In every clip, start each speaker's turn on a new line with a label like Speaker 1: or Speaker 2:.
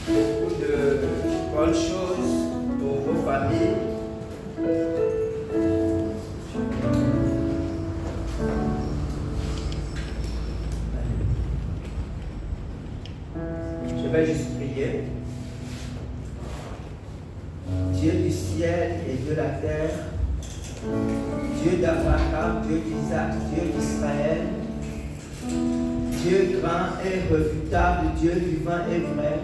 Speaker 1: beaucoup de bonnes choses pour vos familles. Je vais juste prier. Dieu du ciel et de la terre, Dieu d'Abraham, Dieu d'Isaac, Dieu d'Israël, Dieu grand et redoutable, Dieu vivant et vrai.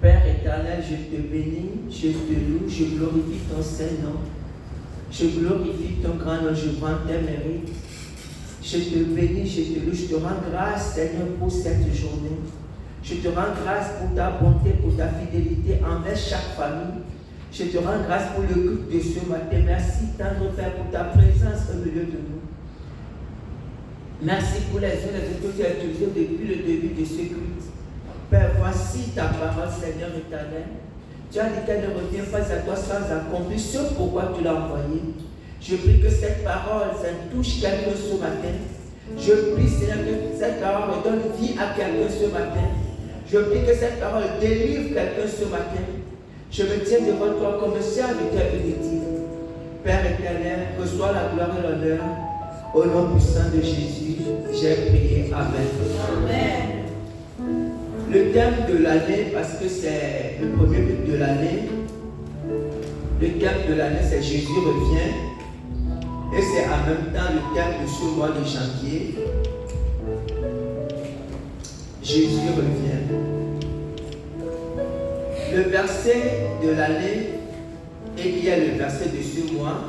Speaker 1: Père éternel, je te bénis, je te loue, je glorifie ton Saint-Nom. Je glorifie ton grand nom, je rends tes mérites. Je te bénis, je te loue, je te rends grâce, Seigneur, pour cette journée. Je te rends grâce pour ta bonté, pour ta fidélité envers chaque famille. Je te rends grâce pour le culte de ce matin. Merci, tendre Père, pour ta présence au milieu de nous. Merci pour les uns et les autres que tu as utilisés depuis le début de ce culte. Père, voici ta parole, Seigneur éternel. Tu as dit qu'elle ne revient pas à toi sans accomplir ce pourquoi tu l'as envoyé. Je prie que cette parole, ça touche quelqu'un ce matin. Je prie, Seigneur, que cette parole donne vie à quelqu'un ce matin. Je prie que cette parole délivre quelqu'un ce matin. Je me tiens devant toi comme serviteur inutile. Père éternel, reçois la gloire et l'honneur. Au nom puissant de Jésus, j'ai prié. Amen.
Speaker 2: Amen.
Speaker 1: Le thème de l'année, parce que c'est le premier but de l'année, le thème de l'année, c'est Jésus revient. Et c'est en même temps le thème de ce mois de janvier. Jésus revient. Le verset de l'année, et qui est le verset de ce mois,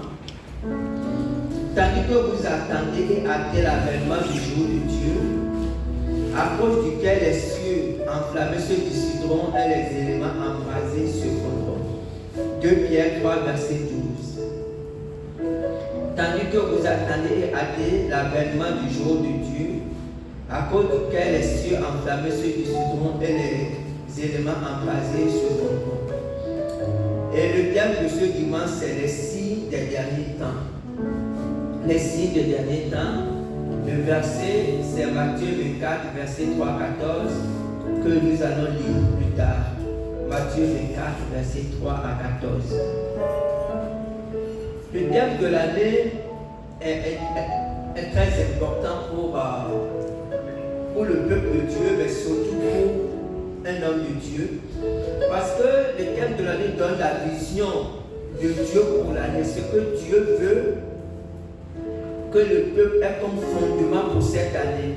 Speaker 1: tandis que vous attendez et hâtez l'avènement du jour de Dieu, à cause duquel les cieux enflammés se dissiperont et les éléments embrasés se fondront. 2 Pierre 3, verset 12. Tandis que vous attendez et hâtez l'avènement du jour de Dieu, à cause duquel les cieux enflammés se dissiperont et les éléments embrasés se fondront. Et le thème de ce dimanche, c'est les signes des derniers temps. Les signes des derniers temps. Le verset, c'est Matthieu 24, verset 3 à 14, que nous allons lire plus tard. Matthieu 24, verset 3 à 14. Le thème de l'année est très important pour le peuple de Dieu, mais surtout pour un homme de Dieu. Parce que le thème de l'année donne la vision de Dieu pour l'année. Ce que Dieu veut que le peuple ait comme fondement pour cette année.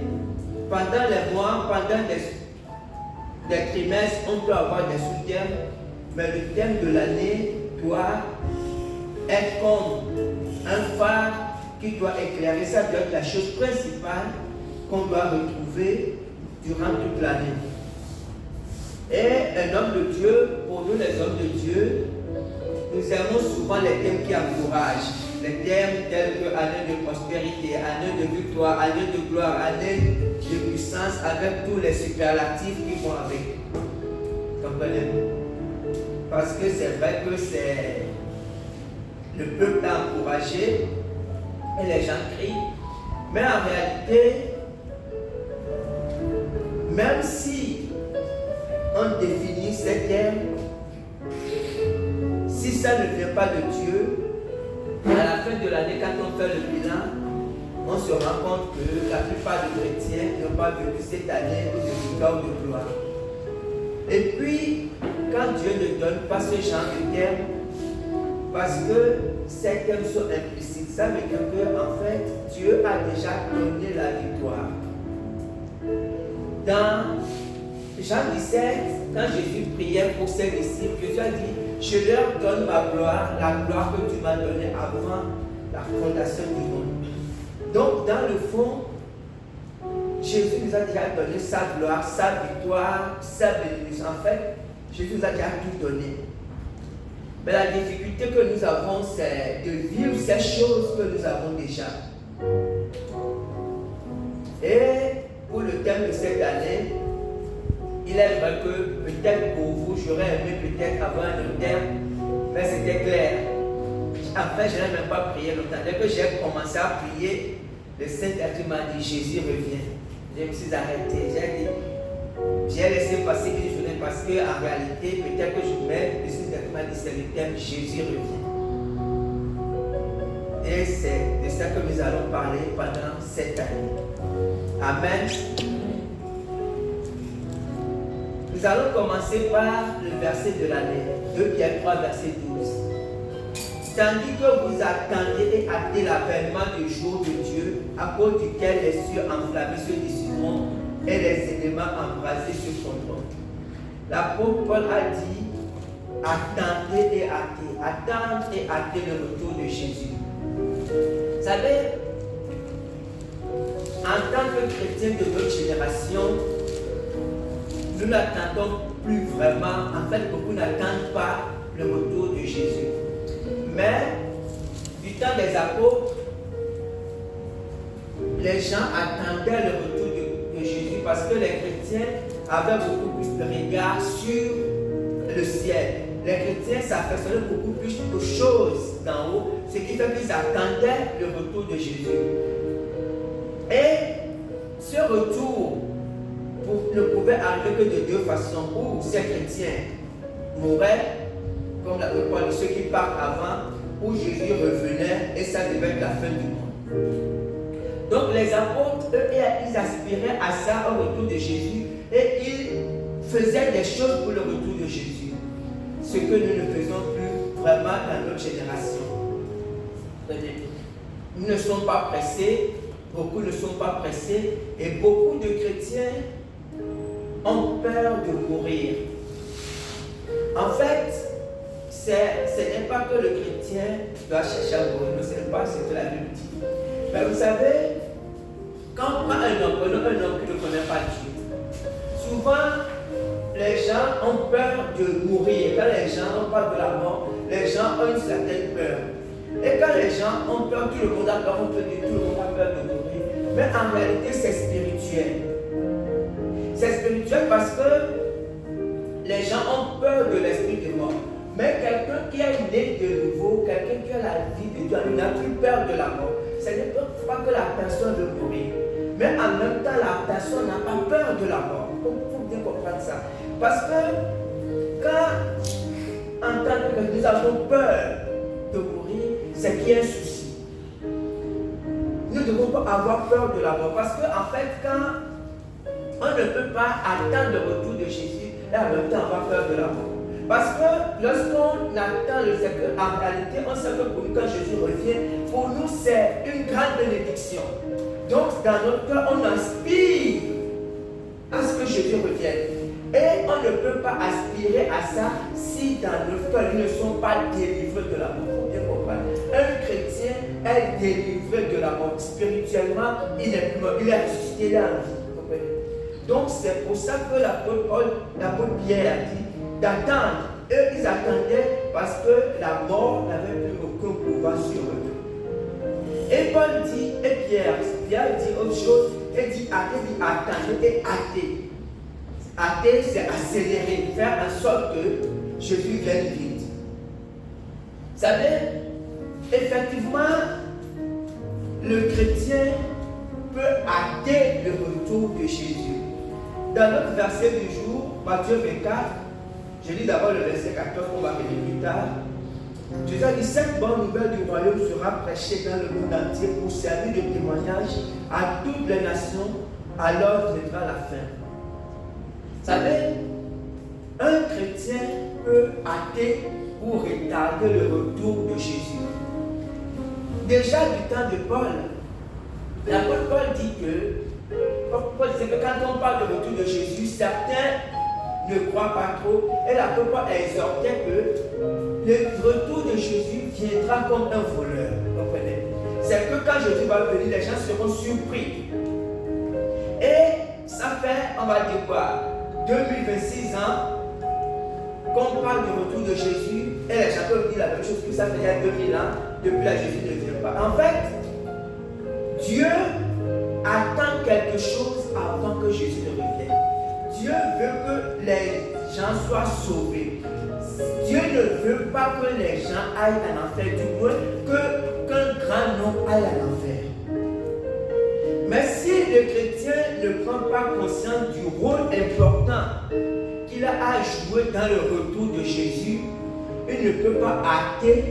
Speaker 1: Pendant les mois, pendant des trimestres, on peut avoir des sous-thèmes, mais le thème de l'année doit être comme un phare qui doit éclairer. Ça doit être la chose principale qu'on doit retrouver durant toute l'année. Et un homme de Dieu, pour nous les hommes de Dieu, nous aimons souvent les thèmes qui encouragent. Les thèmes tels que année de prospérité, année de victoire, année de gloire, année de puissance, avec tous les superlatifs qui vont avec. Comprenez-vous? Parce que c'est vrai que c'est le peuple à encourager et les gens crient. Mais en réalité, même si on définit ces thèmes, si ça ne vient pas de Dieu, à la fin de l'année, quand on fait le bilan, on se rend compte que la plupart des chrétiens n'ont pas vécu cette année de victoire ou de gloire. Et puis, quand Dieu ne donne pas ce genre de thèmes, parce que ces thèmes sont implicites, ça veut dire qu'en fait, Dieu a déjà donné la victoire. Dans Jean 17, quand Jésus priait pour ses disciples, Jésus a dit: je leur donne ma gloire, la gloire que tu m'as donnée avant la fondation du monde. Donc, dans le fond, Jésus nous a déjà donné sa gloire, sa victoire, sa bénédiction. En fait, Jésus nous a déjà tout donné. Mais la difficulté que nous avons, c'est de vivre ces choses que nous avons déjà. Et pour le thème de cette année, il est vrai que peut-être pour vous, j'aurais aimé peut-être avoir un thème, mais c'était clair. En fait, je n'ai même pas prié longtemps. Dès que j'ai commencé à prier, le Saint-Esprit m'a dit: Jésus revient. Je me suis arrêté. J'ai dit: J'ai laissé passer une journée parce qu'en réalité, peut-être que je mets, le Seigneur m'a dit, c'est le thème Jésus revient. Et c'est de ça que nous allons parler pendant cette année. Amen. Nous allons commencer par le verset de l'année, 2 Pierre 3, verset 12. Tandis que vous attendez et hâtez l'avènement du jour de Dieu, à cause duquel les cieux enflammés se dissiperont et les éléments embrasés se fondront. L'apôtre Paul a dit, attendez et hâtez. Attendre et hâter le retour de Jésus. Vous savez, en tant que chrétiens de notre génération, nous n'attendons plus vraiment, en fait beaucoup n'attendent pas le retour de Jésus. Mais du temps des apôtres, les gens attendaient le retour de Jésus parce que les chrétiens avaient beaucoup plus de regard sur le ciel. Les chrétiens s'apercevaient beaucoup plus aux choses d'en haut, ce qui fait qu'ils attendaient le retour de Jésus. Et ce retour ne pouvait arriver que de deux façons. Ou ces chrétiens mouraient, comme l'apôtre Paul dit, ceux qui partent avant, où Jésus revenait et ça devait être la fin du monde. Donc les apôtres, eux, ils aspiraient à ça, au retour de Jésus, et ils faisaient des choses pour le retour de Jésus. Ce que nous ne faisons plus vraiment dans notre génération. Nous ne sommes pas pressés, beaucoup ne sont pas pressés, et beaucoup de chrétiens ont peur de mourir. En fait, ce n'est pas que le chrétien doit chercher à mourir, non, ce n'est pas ce que la Bible dit. Mais vous savez, quand on prend un homme qui ne connaît pas Dieu, souvent les gens ont peur de mourir. Quand les gens parlent de la mort, les gens ont une certaine peur. Et quand les gens ont peur, tout le monde a peur, on peut dire tout le monde a peur de mourir. Mais en réalité, c'est spirituel. C'est spirituel parce que les gens ont peur de l'esprit de mort. Mais quelqu'un qui est né de nouveau, quelqu'un qui a la vie de Dieu, il n'a plus peur de la mort. Ce n'est pas que la personne veut mourir. Mais en même temps, la personne n'a pas peur de la mort. Il faut bien comprendre ça. Parce que quand, en tant que nous avons peur de mourir, c'est qu'il y a un souci. Nous ne devons pas avoir peur de la mort. Parce qu'en fait, quand on ne peut pas attendre le retour de Jésus, et en même temps avoir peur de la mort. Parce que lorsqu'on attend le Seigneur, en réalité, on sait que pour nous, quand Jésus revient, pour nous, c'est une grande bénédiction. Donc, dans notre cœur, on aspire à ce que Jésus revienne. Et on ne peut pas aspirer à ça si dans notre cœur, ils ne sont pas délivrés de la mort. Il faut bien comprendre. Un chrétien est délivré de la mort. Spirituellement, il est plus mort. Il est ressuscité, il est en vie. Donc, c'est pour ça que l'apôtre Pierre a dit d'attendre. Eux, ils attendaient parce que la mort n'avait plus aucun pouvoir sur eux. Et Paul dit, et Pierre dit autre chose, il dit attendez et hâtez. Hâter, c'est accélérer, faire en sorte que Jésus vienne vite. Vous savez, effectivement, le chrétien peut hâter le retour de Jésus. Dans notre verset du jour, Matthieu 24, je lis d'abord le verset 14 qu'on va lire plus tard. Jésus a dit, cette bonne nouvelle du royaume sera prêchée dans le monde entier pour servir de témoignage à toutes les nations, alors viendra la fin. Vous savez, un chrétien peut hâter ou retarder le retour de Jésus. Déjà du temps de Paul, l'apôtre Paul dit que quand on parle de retour de Jésus, certains ne croient pas trop. Et l'apôtre Paul exhortait que le retour de Jésus viendra comme un voleur. Comprenez? C'est que quand Jésus va venir, les gens seront surpris. Et ça fait, on va dire quoi, 2026 ans qu'on parle du retour de Jésus, et les gens peuvent dire la même chose que ça fait il y a 2000 ans, depuis là Jésus ne vient pas. En fait, Dieu attend quelque chose avant que Jésus ne revienne. Dieu veut que les gens soient sauvés. Dieu ne veut pas que les gens aillent en enfer, du moins qu'un grand nombre aille en enfer. Mais si le chrétien ne prend pas conscience du rôle important qu'il a à jouer dans le retour de Jésus, il ne peut pas hâter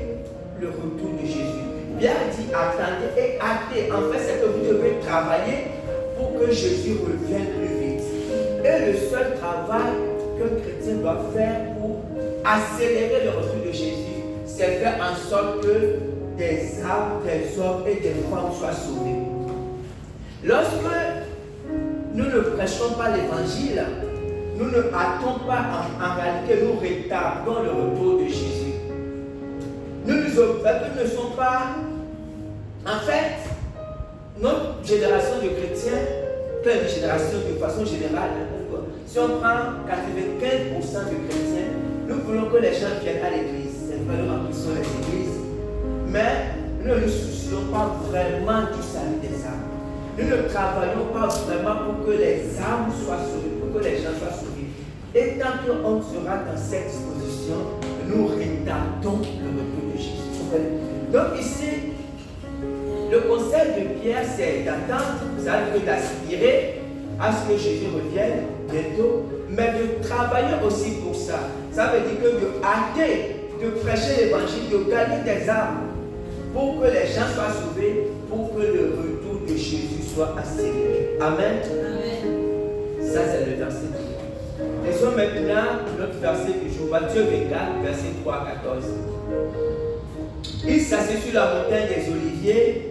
Speaker 1: le retour de Jésus. Pierre dit attendez et hâtez. En fait, c'est que vous devez travailler pour que Jésus revienne plus vite. Et le seul travail qu'un chrétien doit faire pour accélérer le retour de Jésus, c'est faire en sorte que des âmes, des hommes et des femmes soient sauvés. Lorsque nous ne prêchons pas l'évangile, nous ne hâtons pas en réalité, nous retardons le retour de Jésus. Nous ne sommes pas. En fait, notre génération de chrétiens, quelle génération de façon générale, si on prend 95% de chrétiens, nous voulons que les gens viennent à l'église. C'est pas nous remplissons les églises, mais nous ne nous soucions pas vraiment du salut des âmes. Nous ne travaillons pas vraiment pour que les âmes soient sauvées, pour que les gens soient sauvés. Et tant qu'on sera dans cette disposition, nous retardons le retour de Jésus. Donc ici, le conseil de Pierre, c'est d'attendre, ça veut dire d'aspirer à ce que Jésus revienne bientôt, mais de travailler aussi pour ça. Ça veut dire que de hâter, de prêcher l'évangile, de gagner des âmes, pour que les gens soient sauvés, pour que le retour de Jésus soit accéléré. Amen.
Speaker 2: Amen.
Speaker 1: Ça, c'est le verset du jour. Laissons maintenant notre verset du jour. Matthieu 24, verset 3 à 14. Il s'assied sur la montagne des Oliviers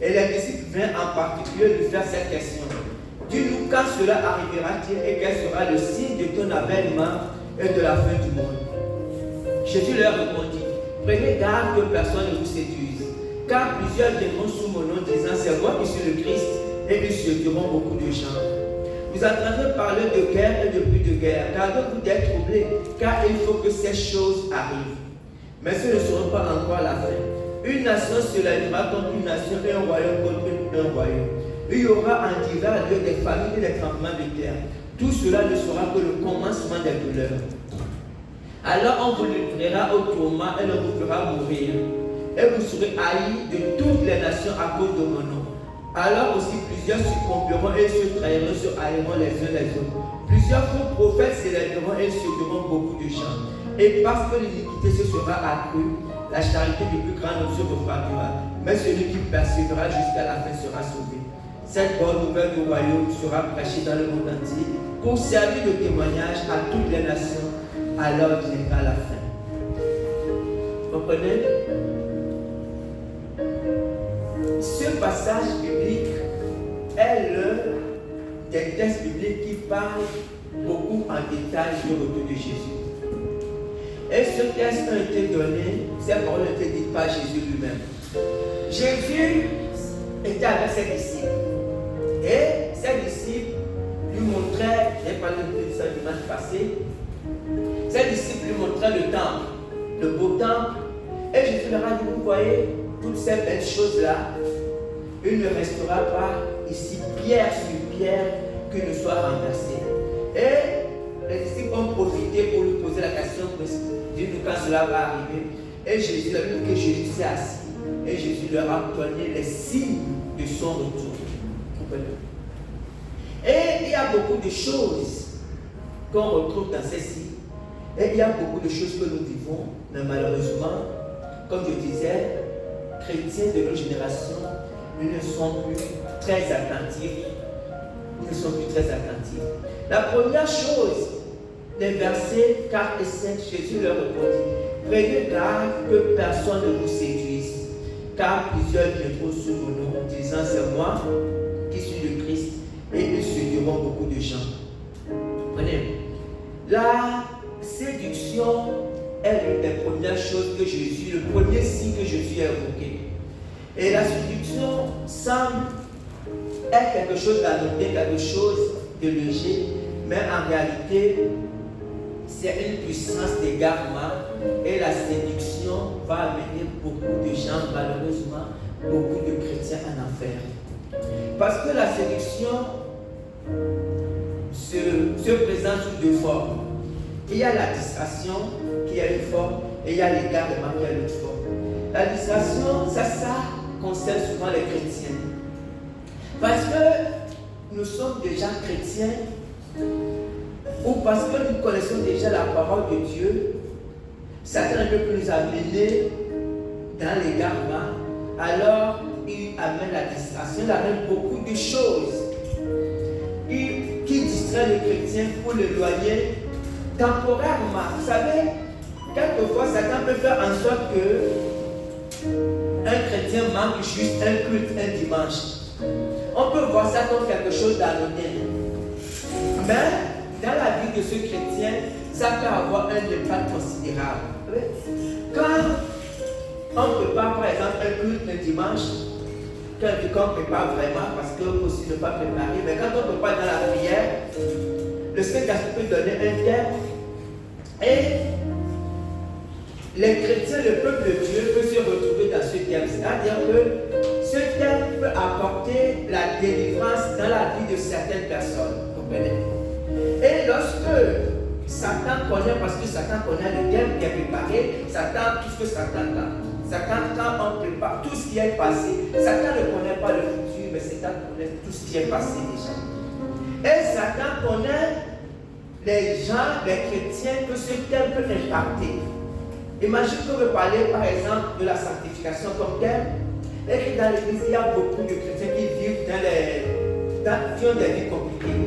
Speaker 1: et les disciples vinrent en particulier lui faire cette question. Dis-nous quand cela arrivera-t-il et quel sera le signe de ton avènement et de la fin du monde? Jésus leur répondit, prenez garde que personne ne vous séduise, car plusieurs viendront sous mon nom disant c'est moi qui suis le Christ et ils séduiront beaucoup de gens. Vous entendrez parler de guerre et de bruit de guerre, gardez-vous d'être troublés, car il faut que ces choses arrivent. Mais ce ne sera pas encore la fin. Une nation se lèvera contre une nation et un royaume contre un royaume. Il y aura en divers lieux des famines et des tremblements de terre. Tout cela ne sera que le commencement des douleurs. Alors on vous livrera au tourment et on vous fera mourir. Et vous serez haïs de toutes les nations à cause de mon nom. Alors aussi plusieurs succomberont et se trahiront, se haïront les uns les autres. Plusieurs faux prophètes s'élèveront et séduiront beaucoup de gens. Et parce que l'iniquité se sera accrue, la charité du plus grand se refroidira. Mais celui qui persévérera jusqu'à la fin sera sauvé. Cette bonne nouvelle du royaume sera prêchée dans le monde entier pour servir de témoignage à toutes les nations. Alors viendra la fin. Vous comprenez? Ce passage biblique est l'un des textes bibliques qui parle beaucoup en détail du retour de Jésus. Et ce texte a été donné, ces paroles ont été dites par Jésus lui-même. Jésus était avec ses disciples. Et ses disciples lui montraient, j'ai parlé de ça dimanche passé, ses disciples lui montraient le temple, le beau temple. Et Jésus leur a dit, vous voyez, toutes ces belles choses-là, il ne restera pas ici pierre sur pierre que ne soit renversé. Et les disciples ont profité pour lui poser la question, dis-nous quand cela va arriver. Et Jésus a dit que Jésus s'est assis. Et Jésus leur a donné les signes de son retour. Et il y a beaucoup de choses qu'on retrouve dans ces signes. Et il y a beaucoup de choses que nous vivons, mais malheureusement, comme je disais, chrétiens de nos générations, nous ne sont plus très attentifs. Nous ne sommes plus très attentifs. La première chose, les versets 4 et 5, Jésus leur répondit, prenez garde que personne ne vous séduise, car plusieurs viendront sous mon nom, disant c'est moi qui suis le Christ, et ils séduiront beaucoup de gens. Comprenez? La séduction est l'une des premières choses que Jésus, le premier signe que Jésus a évoqué. Et la séduction semble être quelque chose d'anodin, quelque chose de léger, mais en réalité, c'est une puissance d'égarement et la séduction va amener beaucoup de gens, malheureusement, beaucoup de chrétiens en enfer. Parce que la séduction se présente sous deux formes. Il y a la distraction qui a une forme et il y a l'égarement qui a une autre forme. La distraction, ça concerne souvent les chrétiens. Parce que nous sommes déjà chrétiens ou parce que nous connaissons déjà la parole de Dieu, Satan peut nous amener dans l'égarement, alors il amène la distraction, il amène beaucoup de choses qui distraient le chrétien pour l'éloigner temporairement. Vous savez, quelquefois Satan peut faire en sorte que un chrétien manque juste un culte un dimanche. On peut voir ça comme quelque chose d'anodin. Mais dans la vie de ce chrétien, ça peut avoir un impact considérable. Quand on prépare par exemple un culte un dimanche, quand on prépare vraiment, parce qu'on peut aussi ne pas préparer, mais quand on prépare dans la prière, le Saint-Esprit peut donner un thème et les chrétiens, le peuple de Dieu peut se retrouver dans ce thème. C'est-à-dire que ce thème peut apporter la délivrance dans la vie de certaines personnes. Vous comprenez? Et lorsque Satan connaît, parce que Satan connaît le thème qui est préparé, Satan, tout ce que Satan a. Satan, quand on prépare tout ce qui est passé, Satan ne connaît pas le futur, mais Satan connaît tout ce qui est passé déjà. Et Satan connaît les gens, les chrétiens, que ce thème peut impacter. Imagine que vous parlez par exemple de la sanctification comme thème, et que dans l'église, il y a beaucoup de chrétiens qui vivent qui ont des vies compliquées.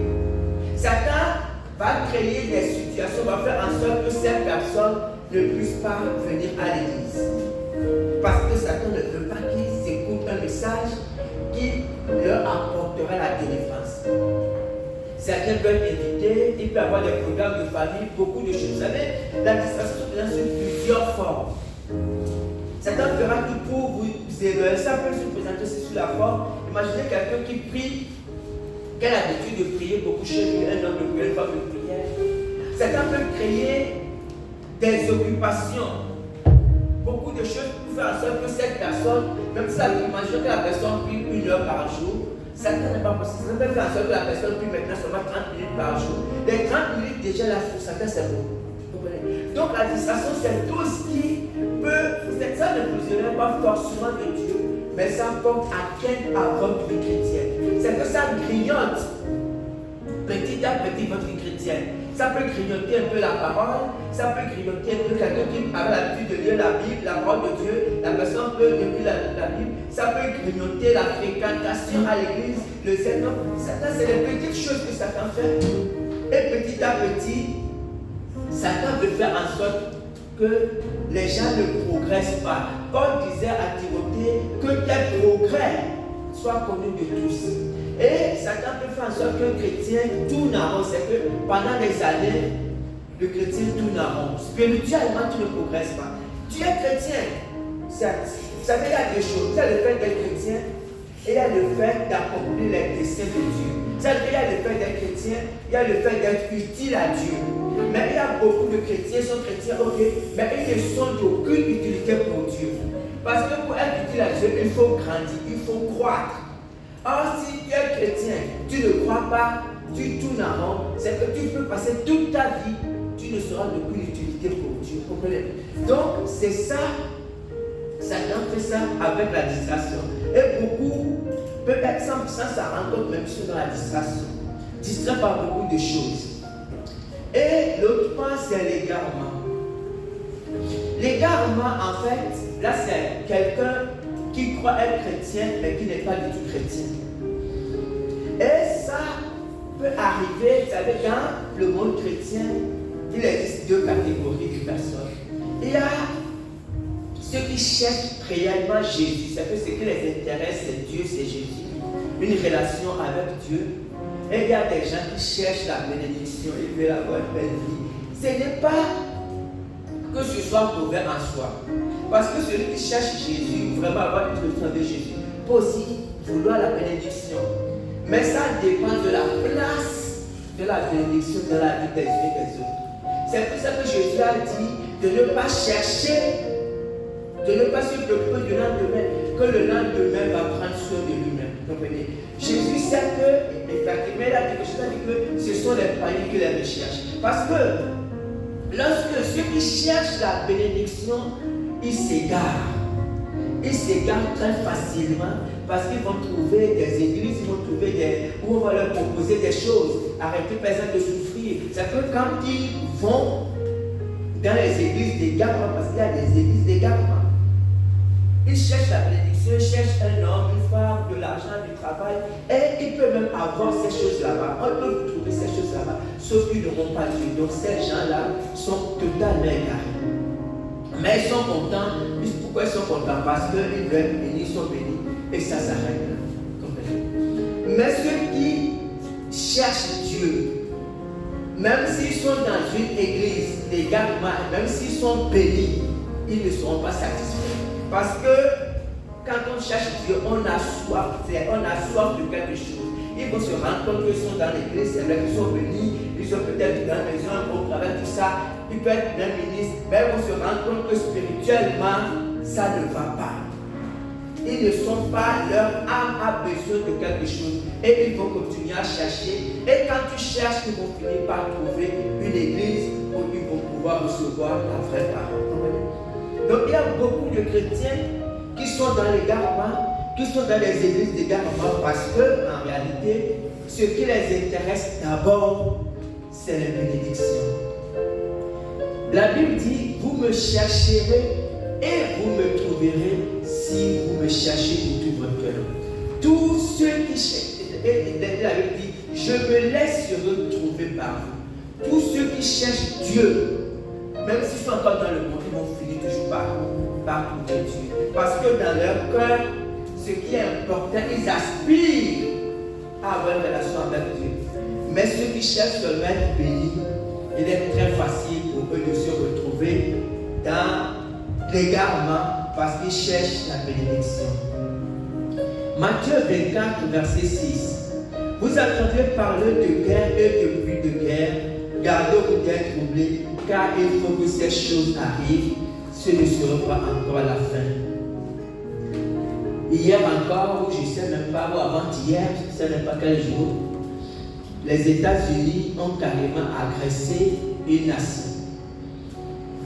Speaker 1: Satan va créer des situations, va faire en sorte que ces personnes ne puissent pas venir à l'église. Parce que Satan ne veut pas qu'ils écoutent un message qui leur apportera la délivrance. Certains peuvent éviter, il peut y avoir des programmes de famille, beaucoup de choses. Vous savez, la distraction est sous plusieurs formes. Satan fera tout pour vous élever. Ça peut se présenter sous la forme. Imaginez quelqu'un qui prie, qui a l'habitude de prier beaucoup chez lui, un homme de prière, une femme de prière. Satan peut créer des occupations, beaucoup de choses pour faire en sorte que cette personne, même si imaginez que la personne prie 1 heure par jour, Satan n'est pas possible. Ça peut faire en sorte que la personne prie maintenant seulement 30 minutes par jour. Les 30 minutes déjà là pour Satan c'est bon. Donc la distraction c'est tout ce qui peut, ça ne vous pas forcément de Dieu, mais ça porte atteinte à votre vie chrétienne. C'est que ça grignote petit à petit votre vie chrétienne. Ça peut grignoter un peu la parole, ça peut grignoter un peu quelqu'un qui a l'habitude de lire la Bible, la parole de Dieu, la personne peut lire la Bible, ça peut grignoter la fréquentation à l'église, le Seigneur. Satan, c'est les petites choses que Satan fait. Et petit à petit, Satan veut faire en sorte que les gens ne progressent pas. Paul disait à Timothée que tes progrès soient connus de tous. Et Satan peut faire en sorte qu'un chrétien tourne en rond. C'est que pendant des années, le chrétien tourne en rond. Spirituellement, tu ne progresses pas. Tu es chrétien. Vous savez, il y a deux choses. Il y a le fait d'être chrétien et il y a le fait d'accomplir les desseins de Dieu. C'est-à-dire qu'il y a le fait d'être chrétien, il y a le fait d'être utile à Dieu. Mais il y a beaucoup de chrétiens qui sont chrétiens, ok, mais ils ne sont d'aucune utilité pour Dieu. Parce que pour être utile à Dieu, il faut grandir, il faut croître. Or, si tu es chrétien, tu ne crois pas, tu tournes en rond, c'est que tu peux passer toute ta vie, tu ne seras d'aucune utilité pour Dieu. Vous comprenez? Donc, c'est ça, Satan fait ça avec la distraction. Et beaucoup, peut-être sans s'en rendre compte, même si dans la distraction, distrait par beaucoup de choses. Et l'autre point, c'est l'égarement. L'égarement, en fait, là, c'est quelqu'un qui croit être chrétien, mais qui n'est pas du tout chrétien. Et ça peut arriver, vous savez, dans le monde chrétien, il existe deux catégories de personnes. Il y a ceux qui cherchent réellement Jésus, c'est que ce qui les intéresse, c'est Dieu, c'est Jésus, une relation avec Dieu. Et il y a des gens qui cherchent la bénédiction, ils veulent avoir une belle vie. Ce n'est pas que ce soit mauvais en soi. Parce que celui qui cherche Jésus, vraiment avoir une relation avec Jésus, peut aussi vouloir la bénédiction. Mais ça dépend de la place de la bénédiction dans la vie des uns et des autres. C'est pour ça que Jésus a dit de ne pas chercher, de ne pas se préoccuper du lendemain, que le lendemain va prendre soin de lui-même. Comprenez? Jésus sait que, effectivement, il a dit que ce sont les païens qui les recherchent. Parce que lorsque ceux qui cherchent la bénédiction, ils s'égarent. ils s'égarent très facilement parce qu'ils vont trouver des églises, ils vont trouver où on va leur proposer des choses. Arrêtez par exemple de souffrir. C'est que quand ils vont dans les églises d'égarement, parce qu'il y a des églises d'égarement, ils cherchent la bénédiction, ils cherchent un homme, une femme, de l'argent, du travail, et ils peuvent même avoir ces choses là-bas. On peut trouver ces choses là-bas, sauf qu'ils n'auront pas Dieu. Donc ces gens-là sont totalement égarés. Mais ils sont contents. Pourquoi ils sont contents? Parce qu'ils veulent être bénis, ils sont bénis, et ça s'arrête là. Mais ceux qui cherchent Dieu, même s'ils sont dans une église d'égarement, même s'ils sont bénis, ils ne seront pas satisfaits. Parce que quand on cherche Dieu, on a soif de quelque chose. Ils vont se rendre compte qu'ils sont dans l'église, c'est vrai qu'ils sont bénis, ils sont peut-être dans la maison, au travers de tout ça, ils peuvent être même ministres, mais ils vont se rendre compte que spirituellement, ça ne va pas. Ils ne sont pas, leur âme a besoin de quelque chose et ils vont continuer à chercher. Et quand tu cherches, ils vont finir par trouver une église où ils vont pouvoir recevoir la vraie parole. Donc il y a beaucoup de chrétiens qui sont dans l'égarement, qui sont dans les églises d'égarement parce que en réalité, ce qui les intéresse d'abord, c'est les bénédictions. La Bible dit, vous me chercherez et vous me trouverez si vous me cherchez de tout votre cœur. Tous ceux qui cherchent, et la Bible dit, je me laisserai trouver par vous. Tous ceux qui cherchent Dieu, même s'ils sont encore dans le monde, ils vont finir toujours par trouver Dieu. Parce que dans leur cœur, ce qui est important, ils aspirent à avoir une relation avec Dieu. Mais ceux qui cherchent seulement à être bénis, il est très facile pour eux de se retrouver dans l'égarement parce qu'ils cherchent la bénédiction. Matthieu 24, verset 6. Vous entendrez parler de guerre et de bruit de guerre. Gardez-vous d'être troublés, car il faut que ces choses arrivent. Ce ne sera pas encore la fin. Hier encore, ou je ne sais même pas, ou avant-hier, je ne sais même pas quel jour, les États-Unis ont carrément agressé une nation.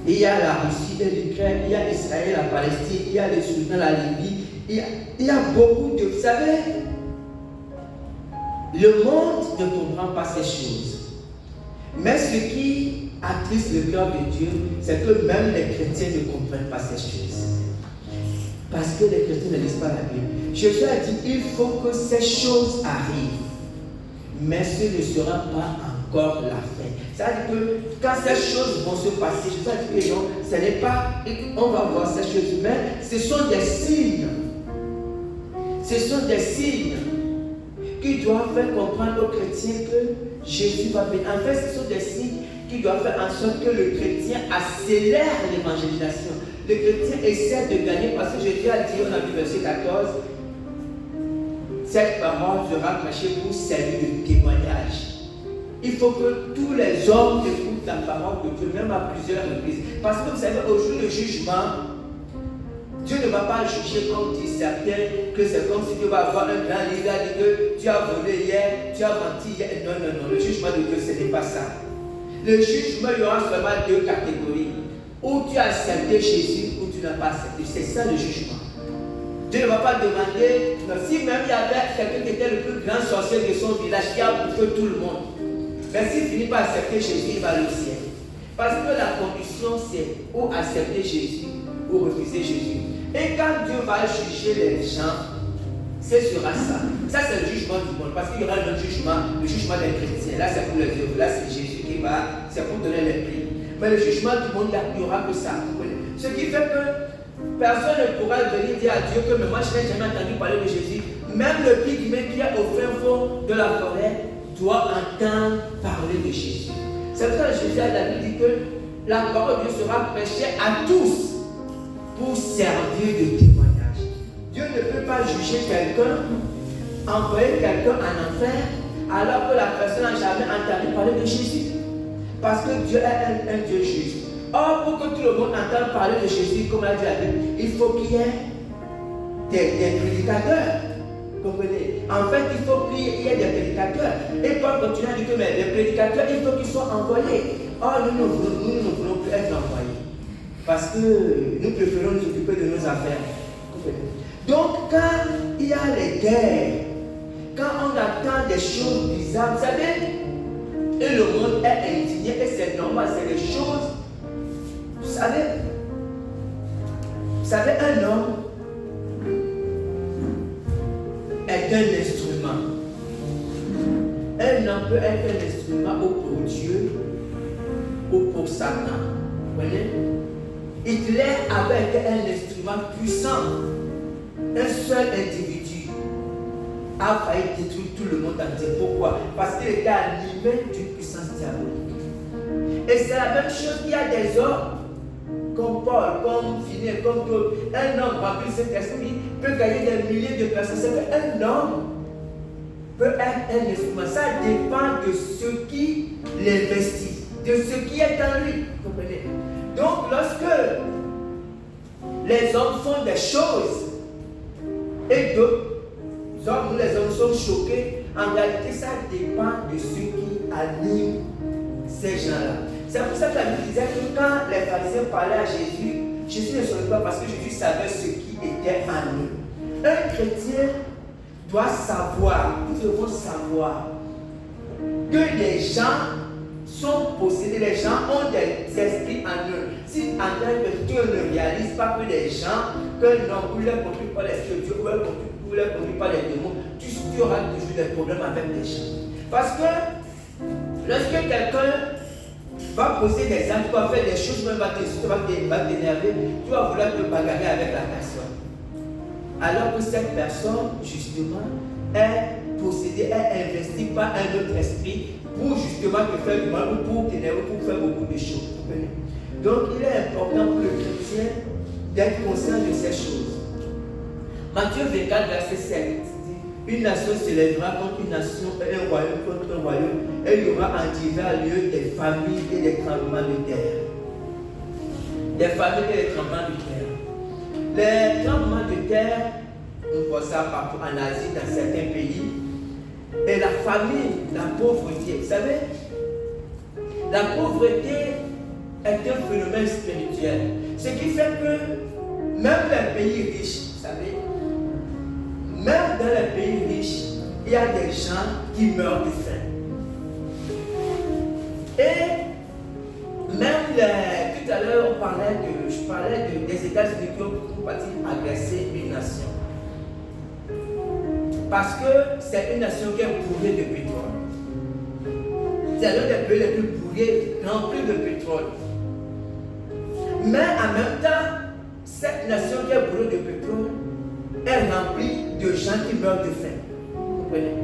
Speaker 1: Il y a la Russie et l'Ukraine, il y a Israël, la Palestine, il y a le Soudan, la Libye, il y a beaucoup de... Vous savez, le monde ne comprend pas ces choses. Mais ce qui attriste le cœur de Dieu, c'est que même les chrétiens ne comprennent pas ces choses. Parce que les chrétiens ne lisent pas la Bible. Jésus a dit, il faut que ces choses arrivent. Mais ce ne sera pas encore la fin. C'est-à-dire que quand ces choses vont se passer, je sais que les gens, ce n'est pas, on va voir ces choses, mais ce sont des signes. Ce sont des signes qui doivent faire comprendre aux chrétiens que Jésus va venir. En fait, ce sont des signes qui doivent faire en sorte que le chrétien accélère l'évangélisation. Le chrétien essaie de gagner parce que Jésus a dit, on a vu verset 14, cette parole sera prêchée pour servir de témoignage. Il faut que tous les hommes écoutent la parole de Dieu, même à plusieurs reprises. Parce que vous savez, au jour du jugement, Dieu ne va pas juger comme disent certains, que c'est comme si Dieu va avoir un grand livre et dire que tu as volé hier, tu as menti hier. Non, non, non, le jugement de Dieu, ce n'est pas ça. Le jugement, il y aura seulement deux catégories. Ou tu as accepté Jésus, ou tu n'as pas accepté. C'est ça le jugement. Dieu ne va pas demander, si même il y avait quelqu'un qui était le plus grand sorcier de son village, qui a bouffé tout le monde. Mais s'il finit par accepter Jésus, il va aller au ciel. Parce que la condition, c'est ou accepter Jésus, ou refuser Jésus. Et quand Dieu va juger les gens, ce sera ça. Ça, c'est le jugement du monde. Parce qu'il y aura le jugement des chrétiens. Là, c'est pour les œuvres. Là, c'est Jésus qui va, c'est pour donner les prix. Mais le jugement du monde, il n'y aura que ça. Ce qui fait que personne ne pourra venir dire à Dieu que mais moi, je n'ai jamais entendu parler de Jésus. Même le pygmée qui est au fin fond de la forêt doit entendre parler de Jésus. C'est pour ça que Jésus a dit que la parole de Dieu sera prêchée à tous pour servir de témoignage. Dieu ne peut pas juger quelqu'un, envoyer quelqu'un en enfer, alors que la personne n'a jamais entendu parler de Jésus. Parce que Dieu est un Dieu juste. Or, pour que tout le monde entende parler de Jésus, comme l'a dit la Bible, il faut qu'il y ait des prédicateurs. Comprenez? En fait, il faut qu'il y ait des prédicateurs. Et Paul continue à dire que mais les prédicateurs, il faut qu'ils soient envoyés. Or, nous ne voulons plus être envoyés. Parce que nous préférons nous occuper de nos affaires. Donc, quand il y a les guerres, quand on attend des choses bizarres, vous savez, et le monde est indigné, et c'est normal, c'est des choses. Vous savez, un homme est un instrument. Un homme peut être un instrument ou pour Dieu ou pour Satan. Vous voyez? Hitler avait été un instrument puissant. Un seul individu a failli détruire tout le monde entier. Pourquoi? Parce qu'il était animé d'une puissance diabolique. Et c'est la même chose qu'il y a des hommes comme Paul, comme Finet, comme d'autres. Un homme rempli de cet esprit peut gagner des milliers de personnes. C'est qu'un homme peut être un instrument. Ça dépend de ce qui l'investit, de ce qui est en lui. Vous comprenez? Donc, lorsque les hommes font des choses et que nous les hommes sommes choqués, en réalité, ça dépend de ce qui anime ces gens-là. C'est pour ça que la Bible disait que quand les pharisiens parlaient à Jésus, Jésus ne savait pas parce que Jésus savait ce qui était en eux. Un chrétien doit savoir, nous devons savoir que les gens sont possédés, les gens ont des esprits en eux. Si en tant que Dieu ne réalise pas que les gens, qu'un homme ou les conduit par l'esprit de Dieu ou les conduit par les démons, tu auras toujours des problèmes avec les gens. Parce que lorsque quelqu'un va poser des actes, tu vas faire des choses, même va t'énerver, tu vas vouloir te bagarrer avec la personne. Alors que cette personne, justement, est possédée, est investie par un autre esprit pour justement te faire du mal ou pour t'énerver, pour faire beaucoup de choses. Donc, il est important pour le chrétien d'être conscient de ces choses. Matthieu 24, verset 7 dit: une nation s'élèvera contre une nation et un royaume contre un royaume, et il y aura en divers lieux des familles et des tremblements de terre. Des familles et des tremblements de terre. Les tremblements de terre, on voit ça partout en Asie, dans certains pays. Et la famine, la pauvreté, vous savez, la pauvreté est un phénomène spirituel. Ce qui fait que même les pays riches, vous savez, même dans les pays riches, il y a des gens qui meurent de faim. Et même tout à l'heure, je parlais des États-Unis qui ont agressé une nation. Parce que c'est une nation qui est bourrée de pétrole. C'est l'un des pays les plus bourrés, remplis de pétrole. Mais en même temps, cette nation qui est bourrée de pétrole est remplie de gens qui meurent de faim. Vous comprenez?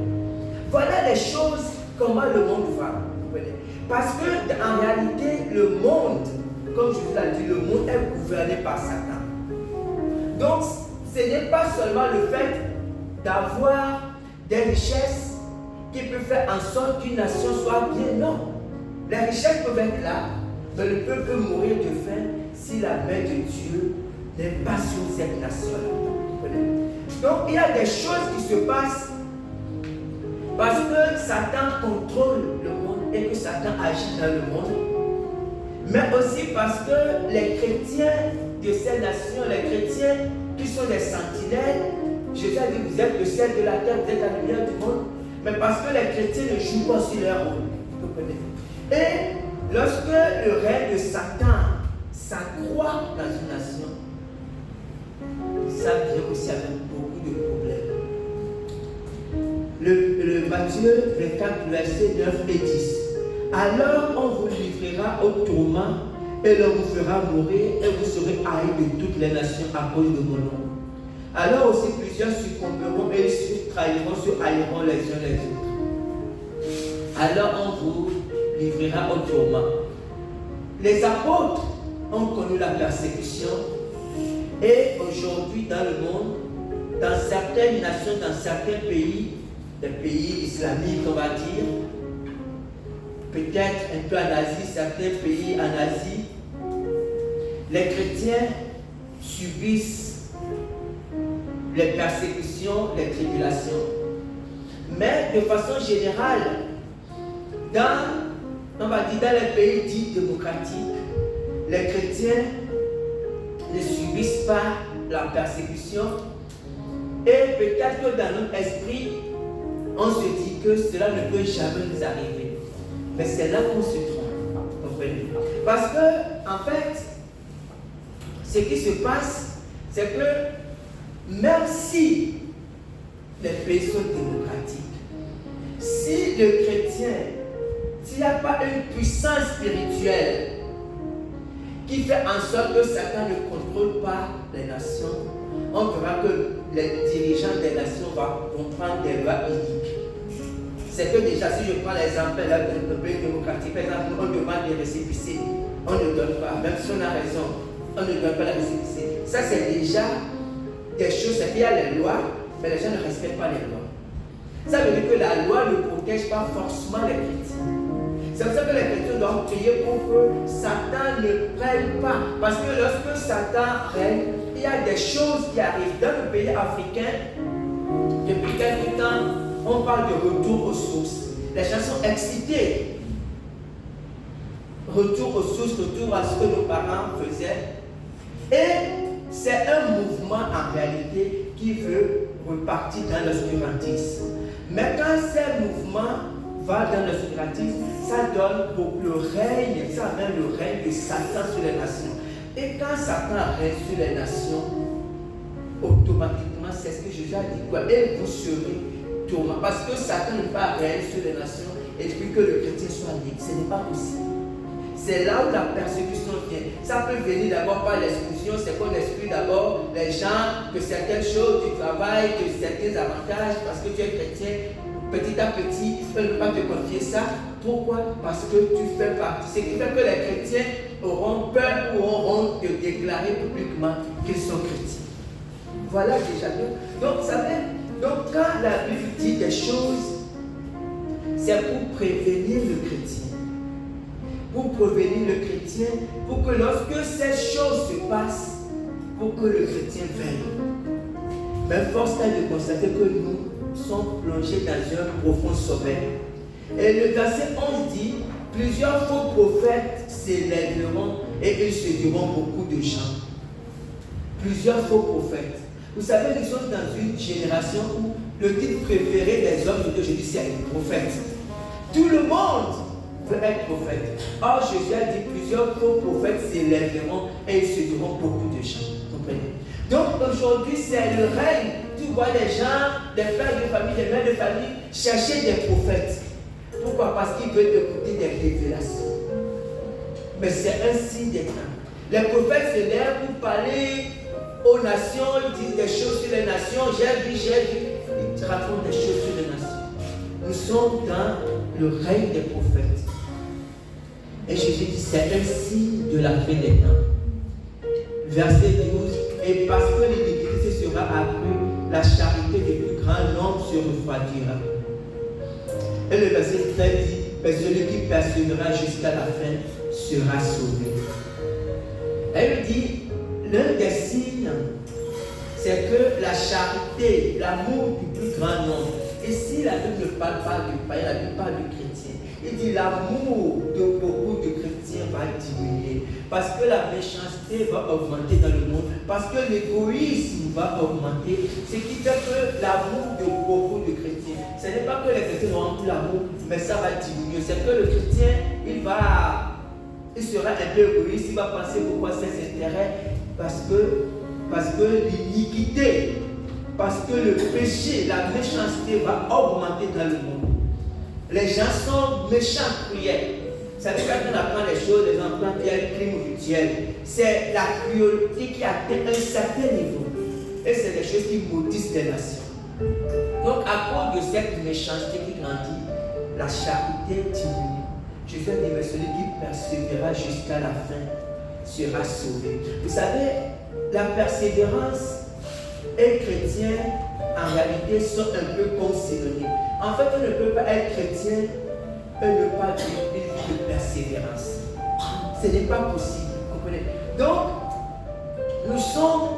Speaker 1: Voilà les choses, comment le monde va. Vous comprenez? Parce que en réalité, le monde, comme je vous l'ai dit, le monde est gouverné par Satan. Donc, ce n'est pas seulement le fait d'avoir des richesses qui peuvent faire en sorte qu'une nation soit bien, non. Les richesses peuvent être là, mais le peuple peut mourir de faim si la main de Dieu n'est pas sur cette nation-là. Donc il y a des choses qui se passent parce que Satan contrôle le monde et que Satan agit dans le monde, mais aussi parce que les chrétiens de ces nations, les chrétiens qui sont des sentinelles, Jésus a dit: vous êtes le ciel de la terre, vous êtes la lumière du monde, mais parce que les chrétiens ne jouent pas sur leur rôle. Vous comprenez? Et lorsque le règne de Satan s'accroît dans une nation, ça vient aussi avec beaucoup de problèmes. Le Matthieu 24, verset 9 et 10. Alors on vous livrera au tourment et l'on vous fera mourir et vous serez haïs de toutes les nations à cause de mon nom. Alors aussi plusieurs succomberont et se trahiront, se haïront les uns les autres. Alors on vous livrera au tourment. Les apôtres ont connu la persécution et aujourd'hui dans le monde, dans certaines nations, dans certains pays, des pays islamiques on va dire, peut-être un peu en Asie, certains pays en Asie, les chrétiens subissent les persécutions, les tribulations. Mais de façon générale, on va dire dans les pays dits démocratiques, les chrétiens ne subissent pas la persécution. Et peut-être que dans notre esprit, on se dit que cela ne peut jamais nous arriver. Mais c'est là qu'on se trompe. Comprenez? Parce que, en fait, ce qui se passe, c'est que même si les pays sont démocratiques, si le chrétien, s'il n'y a pas une puissance spirituelle qui fait en sorte que Satan ne contrôle pas les nations, on verra que les dirigeants des nations vont prendre des lois iniques. C'est que déjà, si je prends l'exemple d'un pays démocratique, par exemple, on demande des récépissés, on ne donne pas, même si on a raison, on ne donne pas les récépissés. Ça, c'est déjà des choses, c'est qu'il y a les lois, mais les gens ne respectent pas les lois. Ça veut dire que la loi ne protège pas forcément les chrétiens. C'est pour ça que les chrétiens doivent prier pour que Satan ne prenne pas. Parce que lorsque Satan règne, il y a des choses qui arrivent. Dans le pays africain, depuis quelque temps, on parle de retour aux sources. Les gens sont excités. Retour aux sources, retour à ce que nos parents faisaient. Et c'est un mouvement en réalité qui veut repartir dans l'obscurantisme. Mais quand ces mouvements vont dans l'obscurantisme, ça donne pour le règne, ça amène le règne de Satan sur les nations. Et quand Satan règne sur les nations, automatiquement, c'est ce que Jésus a dit, quoi, et vous serez tourmentés. Parce que Satan ne peut pas régner sur les nations et puis que le chrétien soit libre. Ce n'est pas possible. C'est là où la persécution vient. Ça peut venir d'abord par l'exclusion, c'est qu'on exclut d'abord les gens que certaines choses du travail, que certains avantages, parce que tu es chrétien, petit à petit, ils ne peuvent pas te confier ça. Pourquoi? Parce que tu fais partie. Ce qui fait que les chrétiens auront peur ou auront de déclarer publiquement qu'ils sont chrétiens. Voilà déjà. Donc, vous savez, donc quand la Bible dit des choses, c'est pour prévenir le chrétien. Pour prévenir le chrétien, pour que lorsque ces choses se passent, pour que le chrétien veille. Mais force est de constater que nous sommes plongés dans un profond sommeil. Et le verset 11 dit, plusieurs faux prophètes s'élèveront et ils séduiront beaucoup de gens. Plusieurs faux prophètes. Vous savez, nous sommes dans une génération où le titre préféré des hommes d'aujourd'hui, c'est un prophète. Tout le monde veut être prophète. Or, Jésus a dit plusieurs faux prophètes s'élèveront et ils séduiront beaucoup de gens. Comprenez? Donc aujourd'hui, c'est le règne. Tu vois les gens, des pères de famille, des mères de famille, chercher des prophètes. Pourquoi? Parce qu'ils veulent écouter des révélations. Mais c'est un signe des temps. Les prophètes se lèvent pour parler aux nations, ils disent des choses sur les nations. J'ai vu. Ils racontent des choses sur les nations. Nous sommes dans le règne des prophètes. Et Jésus dit, c'est un signe de la fin des temps. Verset 12, et parce que l'iniquité sera accrue, la charité du plus grand nombre se refroidira. Et le verset 13 dit, mais celui qui persévérera jusqu'à la fin sera sauvé. Elle dit, l'un des signes, c'est que la charité, l'amour du plus grand nombre. Et si la Bible ne parle pas du païen, la Bible parle du chrétien. Il dit l'amour de beaucoup de chrétiens va diminuer. Parce que la méchanceté va augmenter dans le monde. Parce que l'égoïsme va augmenter. Ce qui fait que l'amour de beaucoup de chrétiens, ce n'est pas que les chrétiens n'auront plus l'amour, mais ça va diminuer. C'est que le chrétien, il sera un peu égoïste, il va penser beaucoup à ses intérêts. Parce que l'iniquité, parce que le péché, la méchanceté va augmenter dans le monde. Les gens sont méchants, cruels. Ça veut dire quand on apprend les choses, les enfants qui ont un crime rituel. C'est la cruauté qui atteint un certain niveau. Et c'est des choses qui maudissent les nations. Donc, à cause de cette méchanceté qui grandit, la charité diminue. Jésus a dit, mais celui qui persévérera jusqu'à la fin sera sauvé. Vous savez, la persévérance et chrétien, en réalité, sont un peu comme synonymes. En fait, on ne peut pas être chrétien et ne pas vivre une vie de persévérance. Ce n'est pas possible. Comprenez? Donc, nous sommes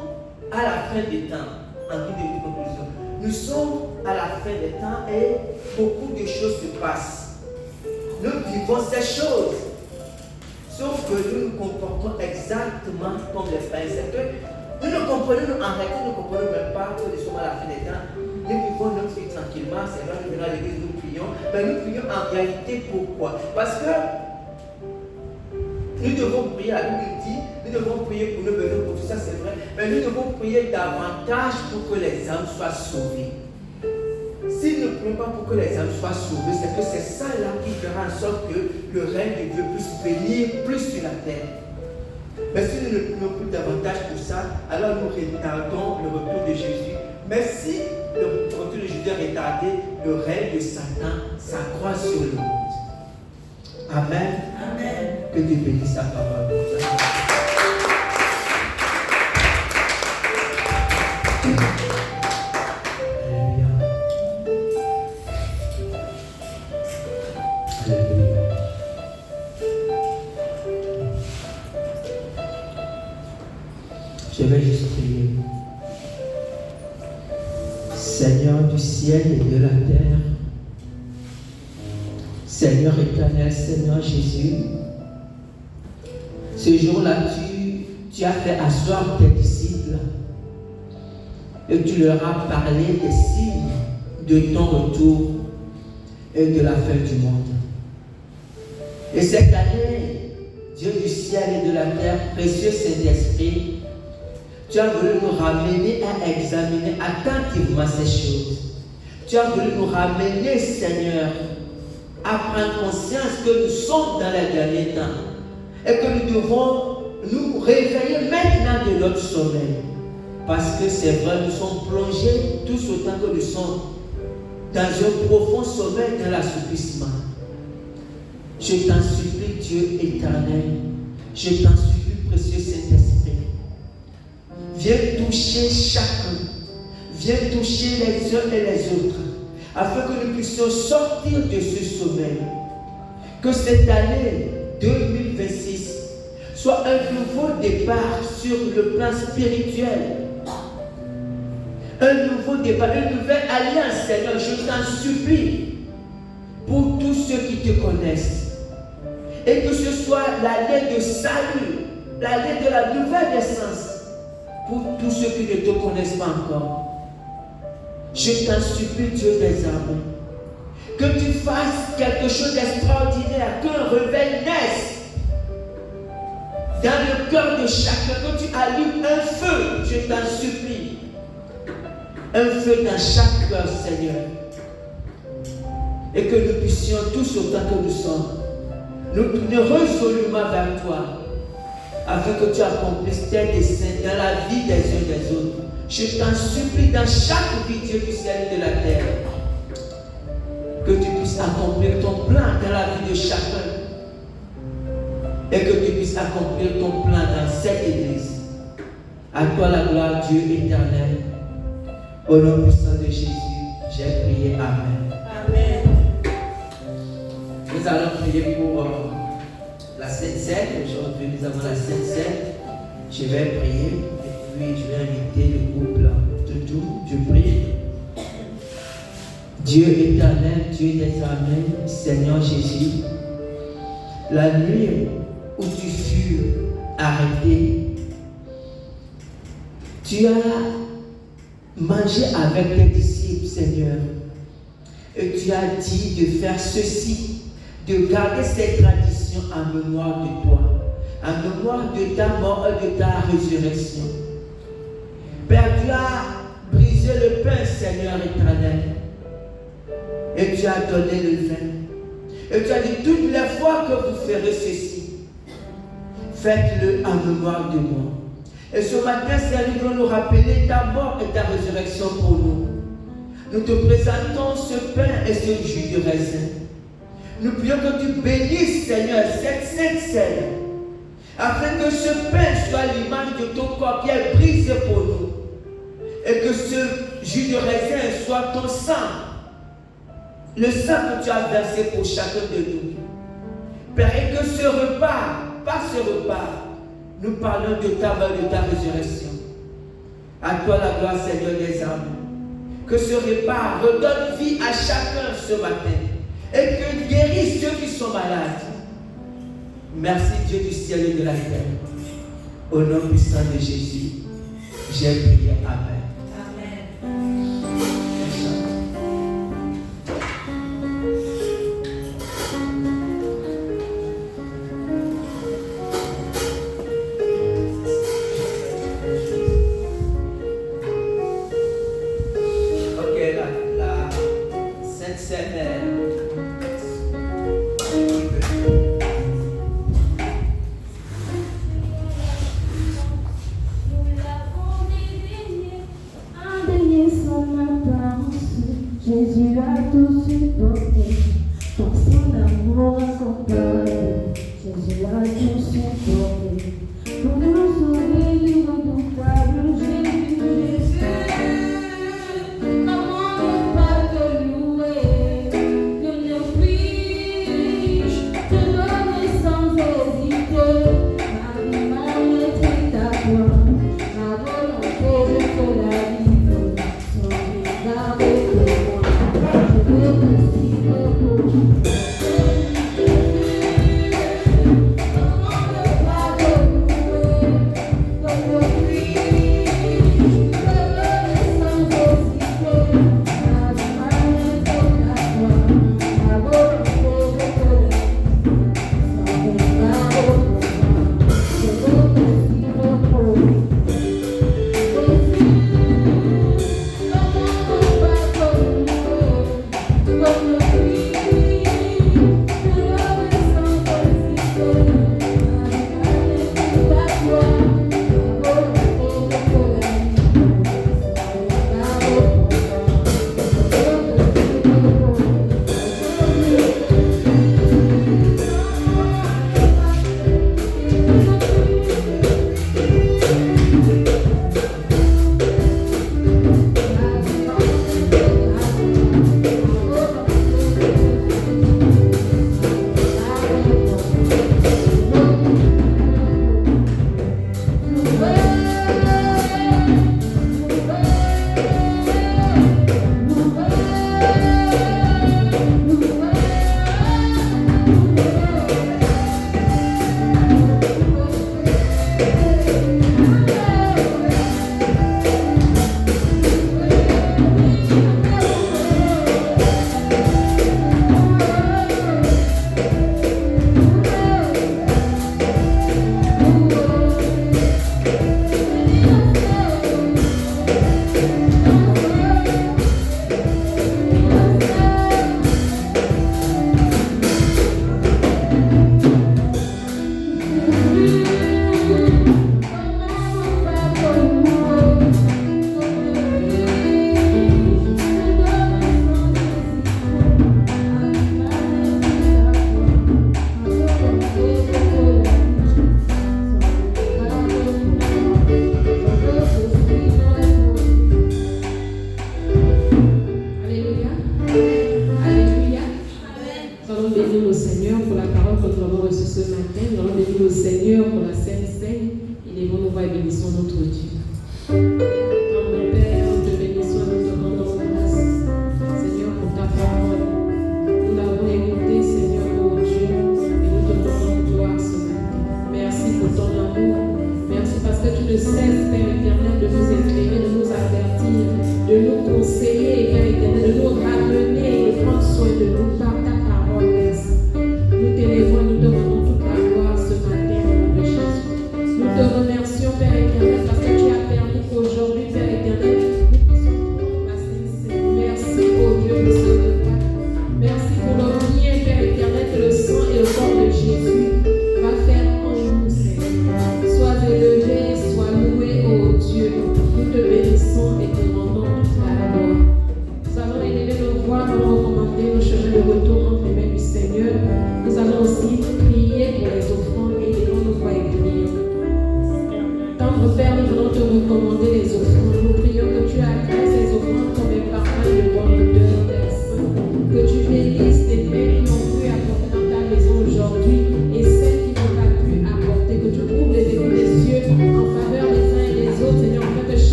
Speaker 1: à la fin des temps. En guise de conclusion, nous sommes à la fin des temps et beaucoup de choses se passent. Nous vivons ces choses. Sauf que nous nous comportons exactement comme les païens. C'est que Nous ne comprenons, en réalité, nous ne comprenons même pas que nous sommes à la fin des temps. Nous vivons notre vie tranquillement, c'est vrai, nous venons à l'église, nous prions. Mais nous prions en réalité pourquoi? Parce que nous devons prier, la Bible dit, nous devons prier pour nos besoins, pour tout ça, c'est vrai. Mais nous devons prier davantage pour que les âmes soient sauvées. Si nous ne prions pas pour que les âmes soient sauvées, c'est que c'est ça là qui fera en sorte que le règne de Dieu puisse venir plus sur la terre. Mais si nous ne prions plus davantage pour ça, alors nous retardons le retour de Jésus. Mais si le retour de Jésus est retardé, le règne de Satan s'accroît sur le monde. Amen.
Speaker 2: Amen.
Speaker 1: Que Dieu bénisse sa parole. Alléluia. Alléluia. Je vais juste prier. Seigneur du ciel et de la terre, Seigneur éternel, Seigneur Jésus, ce jour-là, tu as fait asseoir tes disciples et tu leur as parlé des signes de ton retour et de la fin du monde. Et cette année, Dieu du ciel et de la terre, précieux Saint-Esprit, tu as voulu nous ramener à examiner attentivement ces choses. Tu as voulu nous ramener, Seigneur, à prendre conscience que nous sommes dans les derniers temps et que nous devons nous réveiller maintenant de notre sommeil. Parce que c'est vrai, nous sommes plongés tous autant que nous sommes dans un profond sommeil, dans l'assoupissement. Je t'en supplie, Dieu éternel, je t'en supplie, précieux Saint-Esprit. Viens toucher chacun, viens toucher les uns et les autres, afin que nous puissions sortir de ce sommeil. Que cette année 2026 soit un nouveau départ sur le plan spirituel. Un nouveau départ, une nouvelle alliance, Seigneur, je t'en supplie, pour tous ceux qui te connaissent. Et que ce soit l'année de salut, l'année de la nouvelle naissance, pour tous ceux qui ne te connaissent pas encore. Je t'en supplie, Dieu des armées, que tu fasses quelque chose d'extraordinaire, qu'un réveil naisse dans le cœur de chacun, que tu allumes un feu, je t'en supplie. Un feu dans chaque cœur, Seigneur. Et que nous puissions tous autant que nous sommes, nous tourner résolument vers toi, afin que tu accomplisses tes desseins dans la vie des uns des autres. Je t'en supplie dans chaque vie, Dieu du ciel et de la terre, que tu puisses accomplir ton plan dans la vie de chacun et que tu puisses accomplir ton plan dans cette église. À toi la gloire, Dieu éternel. Au nom puissant de Jésus, j'ai prié. Amen.
Speaker 2: Amen.
Speaker 1: Nous allons prier pour la Sainte Seine. Aujourd'hui, nous avons la Sainte Seine. Je vais prier et puis je vais inviter le couple de tout. Je prie. Dieu éternel, Dieu des armées, Seigneur Jésus, la nuit où tu fus arrêté, tu as mangé avec tes disciples, Seigneur, et tu as dit de faire ceci, de garder cette tradition en mémoire de toi, en mémoire de ta mort et de ta résurrection. Père, tu as brisé le pain, Seigneur éternel, et tu as donné le vin. Et tu as dit, toutes les fois que vous ferez ceci, faites-le en mémoire de moi. Et ce matin, Seigneur, nous voulons nous rappeler ta mort et ta résurrection pour nous. Nous te présentons ce pain et ce jus de raisin. Nous prions que tu bénisses, Seigneur, cette sainte scène, afin que ce pain soit l'image de ton corps qui est brisé pour nous. Et que ce jus de raisin soit ton sang, le sang que tu as versé pour chacun de nous. Père, et que ce repas, pas ce repas, nous parlons de ta mort et de ta résurrection. À toi la gloire, Seigneur des âmes. Que ce repas redonne vie à chacun ce matin. Et que guérisse ceux qui sont malades. Merci Dieu du ciel et de la terre. Au nom puissant de Jésus. J'ai prié. Amen.
Speaker 3: Jésus a tout supporté, par son amour incomparable. Jésus a tout supporté, pour nous sauver du redoutable Jésus. Comment ne pas te louer, que ne puis-je te donner sans hésiter ma vie, ma maîtrise à toi, ma volonté de te la vivre, sans regarder pour moi.
Speaker 4: Seigneur pour la Sainte Seine, élevons nos voix et bénissons notre Dieu.